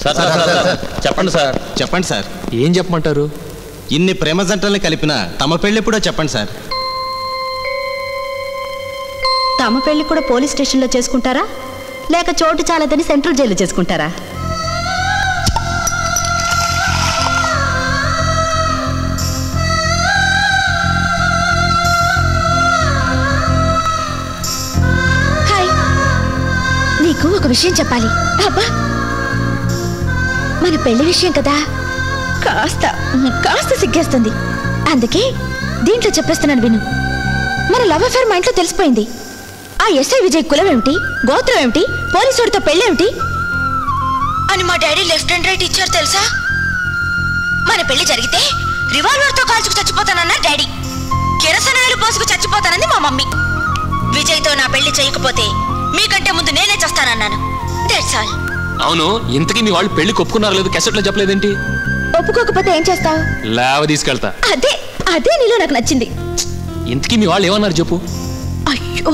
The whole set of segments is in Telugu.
సార్ చెప్పండి సార్. చెప్పండి సార్. ఏం చెప్పమంటారు? ఇన్ని ప్రేమ జంటల్ని కలిపిన తమ పెళ్లి కూడా చెప్పండి సార్. తమ పెళ్లి కూడా పోలీస్ స్టేషన్లో చేసుకుంటారా, లేక చోటు చాలదని సెంట్రల్ జైల్లో చేసుకుంటారా? హాయ్, నీకు ఒక విషయం చెప్పాలి. అబ్బా, మన పెళ్లి విషయం కదా, కాస్త సిగ్గేస్తుంది. అందుకే దీంట్లో చెప్పేస్తున్నాను విను. మన లవ్ అఫేర్ మా ఇంట్లో తెలిసిపోయింది. ఆ ఎస్ఐ విజయ్ కులం ఏమిటి, గోత్రం ఏమిటి, పోలీసుడితో పెళ్ళేమిటి అని మా డాడీ లెఫ్ట్ అండ్ రైట్ ఇచ్చారు తెలుసా. మన పెళ్లి జరిగితే రివాల్వర్తో కాల్చుకు చచ్చిపోతానన్నారు డాడీ, కిరసనాయలు పోసుకు చచ్చిపోతానంది మా మమ్మీ. విజయ్తో నా పెళ్లి చేయకపోతే మీకంటే ముందు నేనే చేస్తానన్నాను. That's all. అవును, ఇంతకీ మీ వాళ్ళు పెళ్లి ఒప్పుకున్నారు లేదు, క్యాసెట్లో చెప్పలేదేంటి? ఒప్పుకోకపోతే ఏం చేస్తావు? లేవ తీసుకెళ్తా. అదే నీలో నాకు నచ్చింది. ఇంతకీ మీ వాళ్ళు ఏమన్నారు చెప్పు. అయ్యో,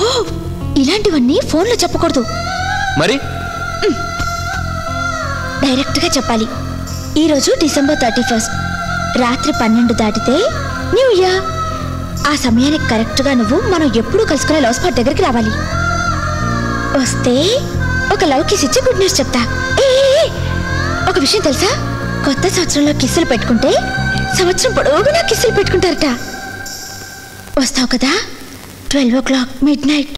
ఇలాంటివన్నీ ఫోన్లో చెప్పకూడదు. మరి డైరెక్ట్ గా చెప్పాలి. ఈరోజు December 31 రాత్రి 12 దాటితే న్యూ ఇయర్. ఆ సమయానికి కరెక్ట్ గా నువ్వు మనం ఎప్పుడూ కలుసుకునే లవ్ స్పాట్ దగ్గరికి రావాలి. వస్తే ఒక లవ్ కిస్ ఇచ్చి గుడ్ న్యూస్ చెప్తా. ఒక విషయం తెలుసా, కొత్త సంవత్సరంలో కిస్సులు పెట్టుకుంటే సంవత్సరం పొడవునా కిస్సులు పెట్టుకుంటారట. వస్తావు కదా? 12 o'clock midnight.